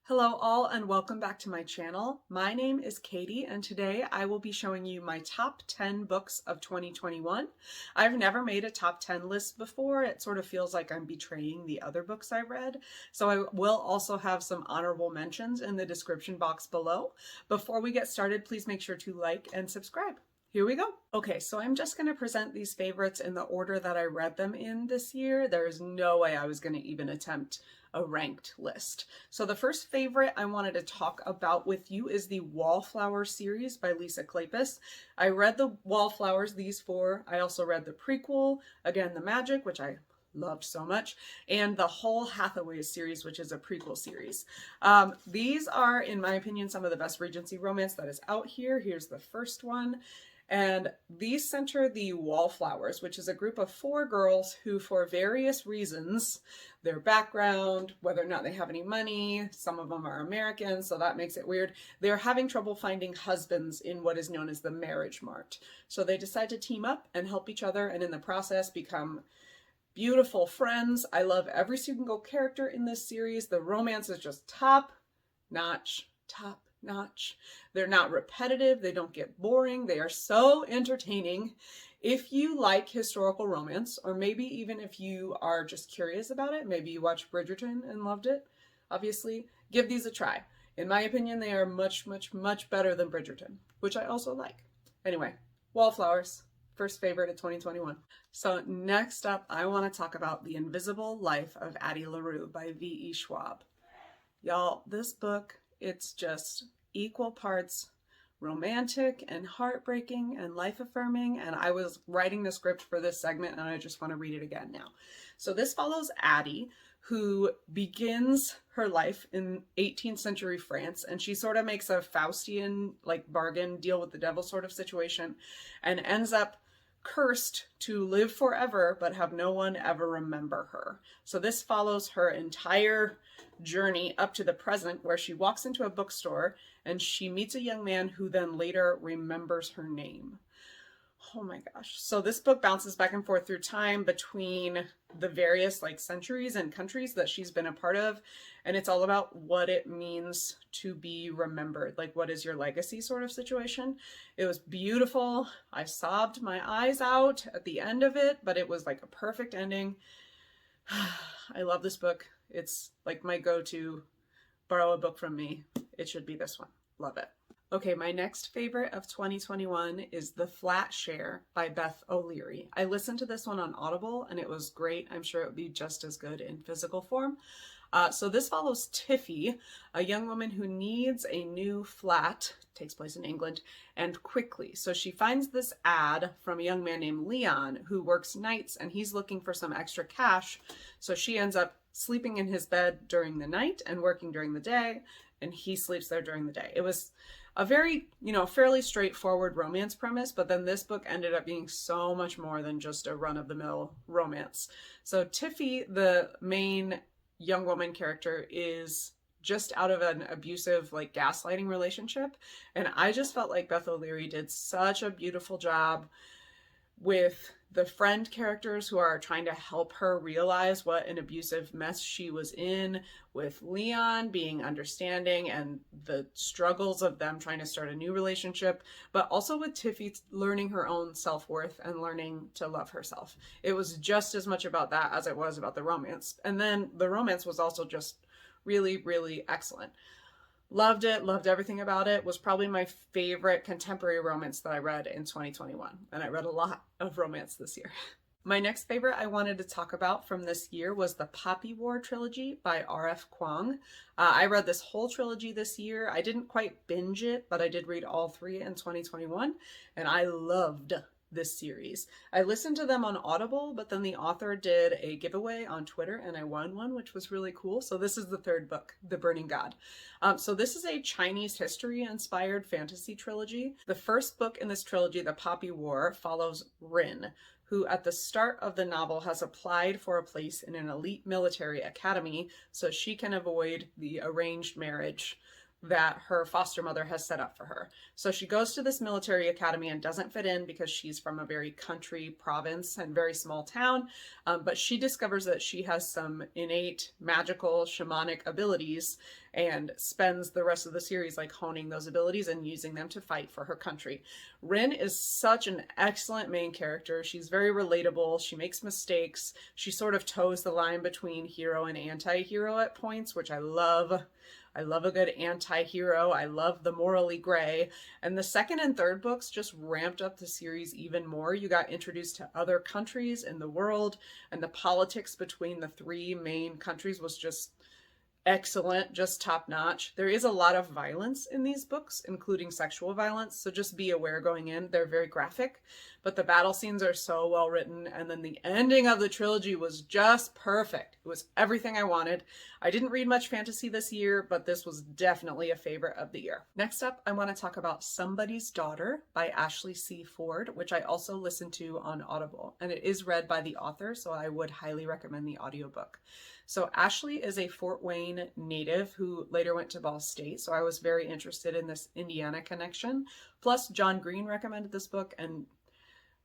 Hello all and welcome back to my channel. My name is Katie and today I will be showing you my top 10 books of 2021. I've never made a top 10 list before. It sort of feels like I'm betraying the other books I read. So I will also have some honorable mentions in the description box below. Before we get started, please make sure to like and subscribe. Here we go. Okay, so I'm just going to present these favorites in the order that I read them in this year. There is no way I was going to even attempt a ranked list. So the first favorite I wanted to talk about with you is the Wallflowers series by Lyssa Kleypas. I read the Wallflowers, these four. I also read the prequel, again, The Magic, which I loved so much, and the whole Hathaway series, which is a prequel series. These are, in my opinion, some of the best Regency romance that is out here. Here's the first one. And these center the Wallflowers, which is a group of 4 girls who, for various reasons, their background, whether or not they have any money, some of them are American, so that makes it weird, they're having trouble finding husbands in what is known as the marriage mart. So they decide to team up and help each other, and in the process become beautiful friends. I love every single character in this series. The romance is just top notch. They're not repetitive. They don't get boring. They are so entertaining. If you like historical romance, or maybe even if you are just curious about it, maybe you watched Bridgerton and loved it, obviously, give these a try. In my opinion, they are much better than Bridgerton, which I also like. Anyway, Wallflowers, first favorite of 2021. So next up, I want to talk about The Invisible Life of Addie LaRue by V.E. Schwab. Y'all, this book, it's just equal parts romantic and heartbreaking and life-affirming, and I was writing the script for this segment and I just want to read it again now. So this follows Addie, who begins her life in 18th century France, and she sort of makes a Faustian bargain deal with the devil sort of situation and ends up cursed to live forever but have no one ever remember her. So this follows her entire journey up to the present, where she walks into a bookstore and she meets a young man who then later remembers her name. Oh my gosh. So this book bounces back and forth through time between the various centuries and countries that she's been a part of, and it's all about what it means to be remembered, what is your legacy sort of situation. It was beautiful. I sobbed my eyes out at the end of it, but it was like a perfect ending. I love this book. It's like my go-to, borrow a book from me. It should be this one. Love it. Okay, my next favorite of 2021 is The Flatshare by Beth O'Leary. I listened to this one on Audible and it was great. I'm sure it would be just as good in physical form. So this follows Tiffy, a young woman who needs a new flat, takes place in England, and quickly. So she finds this ad from a young man named Leon who works nights and he's looking for some extra cash. So she ends up sleeping in his bed during the night and working during the day, and he sleeps there during the day. It was a very, fairly straightforward romance premise, but then this book ended up being so much more than just a run-of-the-mill romance. So Tiffy, the main young woman character, is just out of an abusive, gaslighting relationship, and I just felt like Beth O'Leary did such a beautiful job with the friend characters who are trying to help her realize what an abusive mess she was in, with Leon being understanding and the struggles of them trying to start a new relationship, but also with Tiffy learning her own self-worth and learning to love herself. It was just as much about that as it was about the romance. And then the romance was also just really excellent. Loved it, loved everything about it. Was probably my favorite contemporary romance that I read in 2021. And I read a lot of romance this year. My next favorite I wanted to talk about from this year was the Poppy War trilogy by R.F. Kuang. I read this whole trilogy this year. I didn't quite binge it, but I did read all 3 in 2021, and I loved this series. I listened to them on Audible, but then the author did a giveaway on Twitter and I won one, which was really cool. So this is the 3rd book, The Burning God. So this is a Chinese history inspired fantasy trilogy. The first book in this trilogy, The Poppy War, follows Rin, who at the start of the novel has applied for a place in an elite military academy so she can avoid the arranged marriage that her foster mother has set up for her. So she goes to this military academy and doesn't fit in because she's from a very country province and very small town, but she discovers that she has some innate magical shamanic abilities, and spends the rest of the series like honing those abilities and using them to fight for her country. Rin is such an excellent main character. She's very relatable. She makes mistakes. She sort of toes the line between hero and anti-hero at points, which I love. I love a good anti-hero. I love the morally gray. And the second and third books just ramped up the series even more. You got introduced to other countries in the world, and the politics between the three main countries was just excellent, just top notch. There is a lot of violence in these books, including sexual violence, so just be aware going in. They're very graphic, but the battle scenes are so well written, and then the ending of the trilogy was just perfect. It was everything I wanted. I didn't read much fantasy this year, but this was definitely a favorite of the year. Next up, I want to talk about Somebody's Daughter by Ashley C. Ford, which I also listened to on Audible, and it is read by the author, so I would highly recommend the audiobook. So Ashley is a Fort Wayne native who later went to Ball State, so I was very interested in this Indiana connection. Plus, John Green recommended this book, and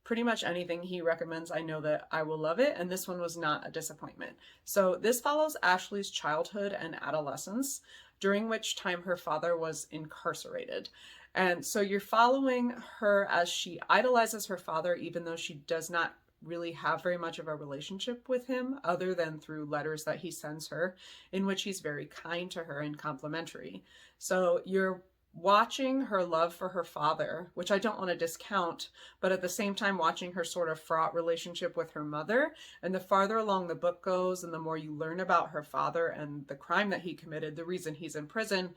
pretty much anything he recommends, I know that I will love it, and this one was not a disappointment. So this follows Ashley's childhood and adolescence, during which time her father was incarcerated. And so you're following her as she idolizes her father, even though she does not really have very much of a relationship with him other than through letters that he sends her, in which he's very kind to her and complimentary. So you're watching her love for her father, which I don't want to discount, but at the same time watching her sort of fraught relationship with her mother. And the farther along the book goes and the more you learn about her father and the crime that he committed, the reason he's in prison,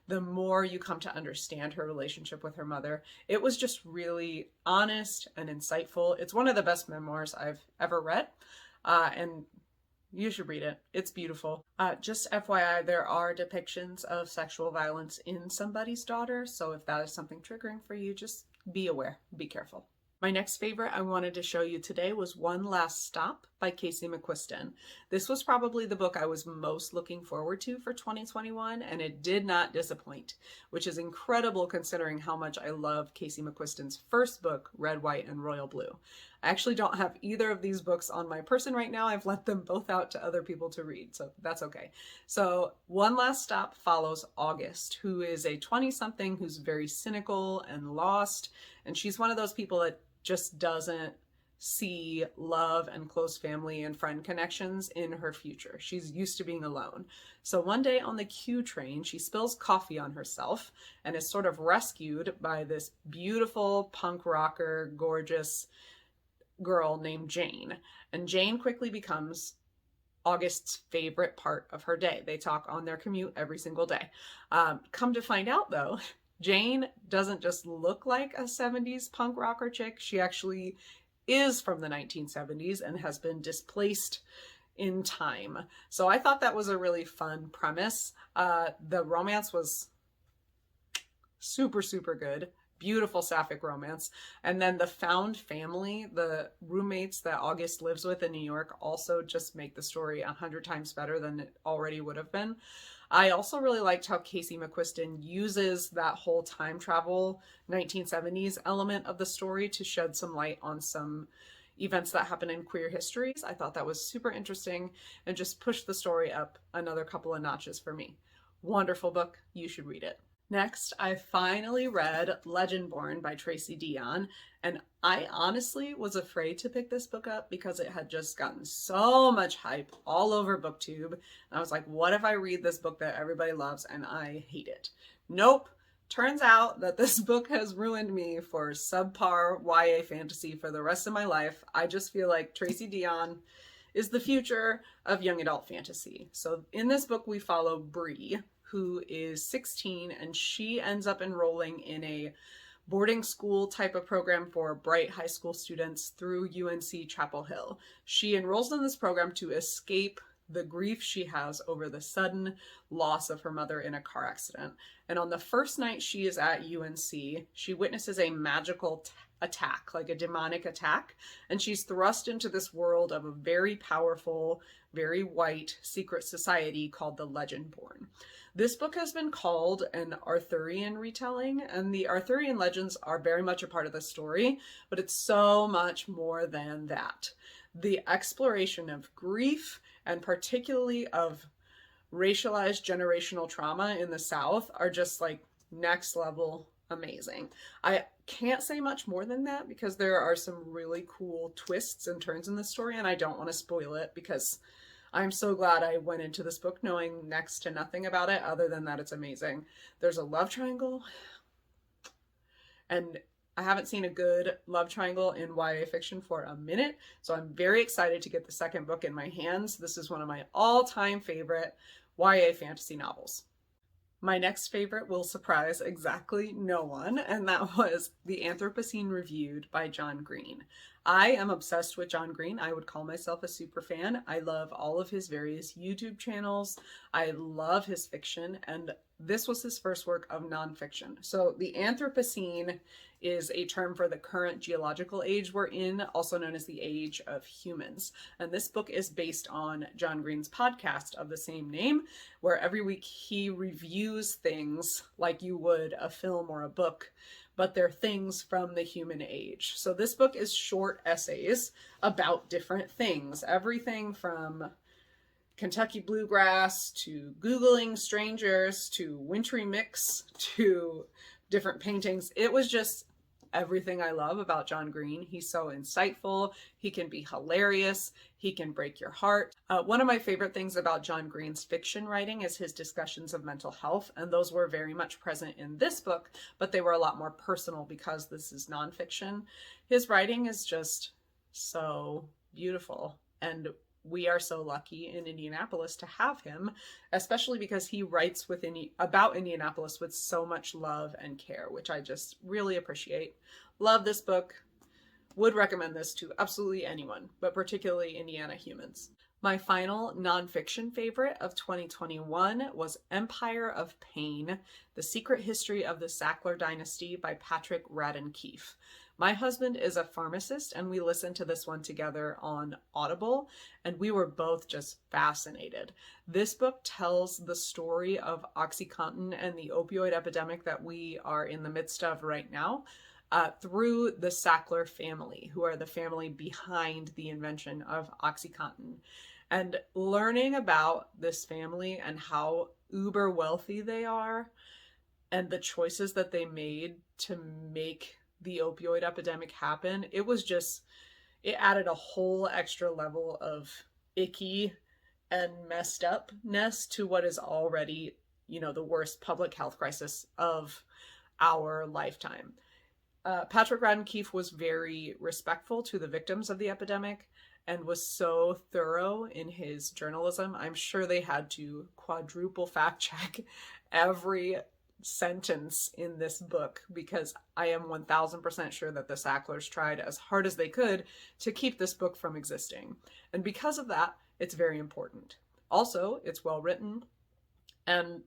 the more you come to understand her relationship with her mother. It was just really honest and insightful. It's one of the best memoirs I've ever read, and you should read it. It's beautiful. Just FYI, there are depictions of sexual violence in Somebody's Daughter, so if that is something triggering for you, just be aware, be careful. My next favorite I wanted to show you today was One Last Stop by Casey McQuiston. This was probably the book I was most looking forward to for 2021, and it did not disappoint, which is incredible considering how much I love Casey McQuiston's first book, Red, White, and Royal Blue. I actually don't have either of these books on my person right now. I've let them both out to other people to read, so that's okay. So One Last Stop follows August, who is a 20-something who's very cynical and lost, and she's one of those people that just doesn't see love and close family and friend connections in her future. She's used to being alone. So one day on the Q train, she spills coffee on herself and is sort of rescued by this beautiful punk rocker, gorgeous girl named Jane. And Jane quickly becomes August's favorite part of her day. They talk on their commute every single day. Come to find out though, Jane doesn't just look like a 70s punk rocker chick. She actually is from the 1970s and has been displaced in time. So I thought that was a really fun premise. The romance was super, super good. Beautiful sapphic romance. And then the found family, the roommates that August lives with in New York, also just make the story 100 times better than it already would have been. I also really liked how Casey McQuiston uses that whole time travel 1970s element of the story to shed some light on some events that happen in queer histories. I thought that was super interesting and just pushed the story up another couple of notches for me. Wonderful book. You should read it. Next, I finally read Legendborn by Tracy Deonn, and I honestly was afraid to pick this book up because it had just gotten so much hype all over BookTube. And I was like, what if I read this book that everybody loves and I hate it? Nope. Turns out that this book has ruined me for subpar YA fantasy for the rest of my life. I just feel like Tracy Deonn is the future of young adult fantasy. So in this book, we follow Bree, who is 16, and she ends up enrolling in a boarding school type of program for bright high school students through UNC Chapel Hill. She enrolls in this program to escape the grief she has over the sudden loss of her mother in a car accident. And on the first night she is at UNC, she witnesses a magical attack, like a demonic attack, and she's thrust into this world of a very powerful, very white secret society called the Legendborn. This book has been called an Arthurian retelling, and the Arthurian legends are very much a part of the story, but it's so much more than that. The exploration of grief, and particularly of racialized generational trauma in the South are just like next level amazing. I can't say much more than that because there are some really cool twists and turns in the story, and I don't want to spoil it because I'm so glad I went into this book knowing next to nothing about it other than that it's amazing. There's a love triangle, and I haven't seen a good love triangle in YA fiction for a minute, so I'm very excited to get the second book in my hands. This is one of my all-time favorite YA fantasy novels. My next favorite will surprise exactly no one, and that was The Anthropocene Reviewed by John Green. I am obsessed with John Green. I would call myself a super fan. I love all of his various YouTube channels. I love his fiction, and this was his first work of nonfiction. So the Anthropocene is a term for the current geological age we're in, also known as the age of humans. And this book is based on John Green's podcast of the same name, where every week he reviews things like you would a film or a book, but they're things from the human age. So this book is short essays about different things, everything from Kentucky bluegrass to Googling strangers to wintry mix to different paintings. It was just everything I love about John Green. He's so insightful. He can be hilarious. He can break your heart. One of my favorite things about John Green's fiction writing is his discussions of mental health, and those were very much present in this book, but they were a lot more personal because this is nonfiction. His writing is just so beautiful, and we are so lucky in Indianapolis to have him, especially because he writes about Indianapolis with so much love and care, which I just really appreciate. Love this book. Would recommend this to absolutely anyone, but particularly Indiana humans. My final nonfiction favorite of 2021 was Empire of Pain, The Secret History of the Sackler Dynasty by Patrick Radden Keefe. My husband is a pharmacist, and we listened to this one together on Audible, and we were both just fascinated. This book tells the story of OxyContin and the opioid epidemic that we are in the midst of right now through the Sackler family, who are the family behind the invention of OxyContin. And learning about this family and how uber wealthy they are and the choices that they made to make the opioid epidemic happen, it added a whole extra level of icky and messed upness to what is already, the worst public health crisis of our lifetime. Patrick Radden Keefe was very respectful to the victims of the epidemic and was so thorough in his journalism. I'm sure they had to quadruple fact check every sentence in this book because I am 1000% sure that the Sacklers tried as hard as they could to keep this book from existing. And because of that, it's very important. Also, it's well written and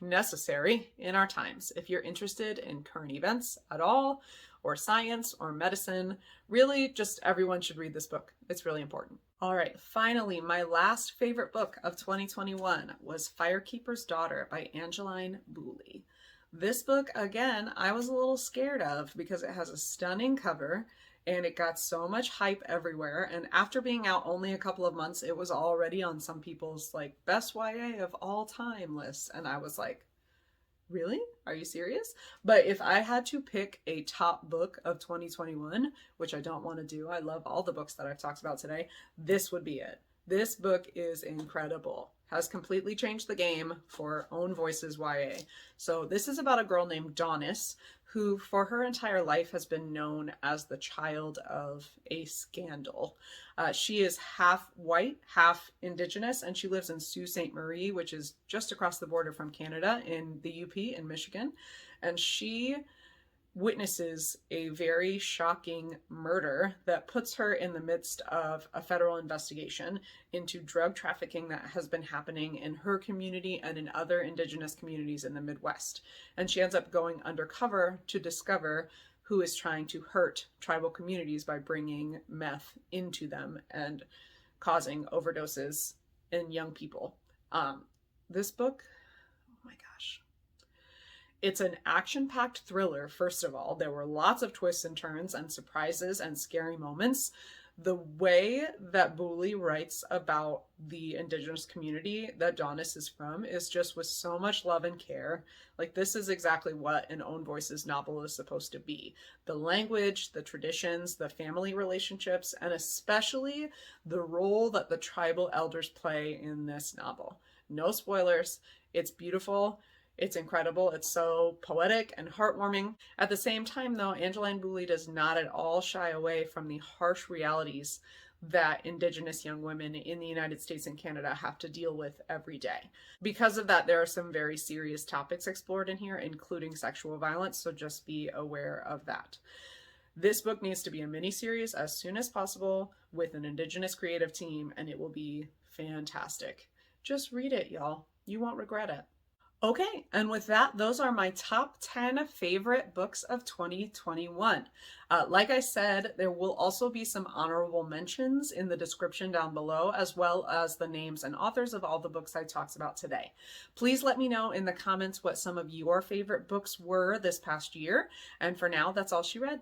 necessary in our times. If you're interested in current events at all, or science or medicine, really just everyone should read this book. It's really important. All right, finally, my last favorite book of 2021 was Firekeeper's Daughter by Angeline Boulley. This book, again, I was a little scared of because it has a stunning cover and it got so much hype everywhere. And after being out only a couple of months, it was already on some people's best YA of all time lists. And I was like, really? Are you serious? But if I had to pick a top book of 2021, which I don't want to do, I love all the books that I've talked about today, this would be it. This book is incredible. Has completely changed the game for Own Voices YA. So this is about a girl named Dawness who for her entire life has been known as the child of a scandal. She is half white, half indigenous, and she lives in Sault Ste. Marie, which is just across the border from Canada in the UP in Michigan. And she witnesses a very shocking murder that puts her in the midst of a federal investigation into drug trafficking that has been happening in her community and in other indigenous communities in the Midwest. And she ends up going undercover to discover who is trying to hurt tribal communities by bringing meth into them and causing overdoses in young people. This book, oh my gosh. It's an action-packed thriller, first of all. There were lots of twists and turns and surprises and scary moments. The way that Boulley writes about the indigenous community that Donis is from is just with so much love and care. Like, this is exactly what an Own Voices novel is supposed to be. The language, the traditions, the family relationships, and especially the role that the tribal elders play in this novel. No spoilers. It's beautiful. It's incredible. It's so poetic and heartwarming. At the same time, though, Angeline Boulley does not at all shy away from the harsh realities that Indigenous young women in the United States and Canada have to deal with every day. Because of that, there are some very serious topics explored in here, including sexual violence, so just be aware of that. This book needs to be a miniseries as soon as possible with an Indigenous creative team, and it will be fantastic. Just read it, y'all. You won't regret it. Okay, and with that, those are my top 10 favorite books of 2021. Like I said, there will also be some honorable mentions in the description down below, as well as the names and authors of all the books I talked about today. Please let me know in the comments what some of your favorite books were this past year. And for now, that's all she read.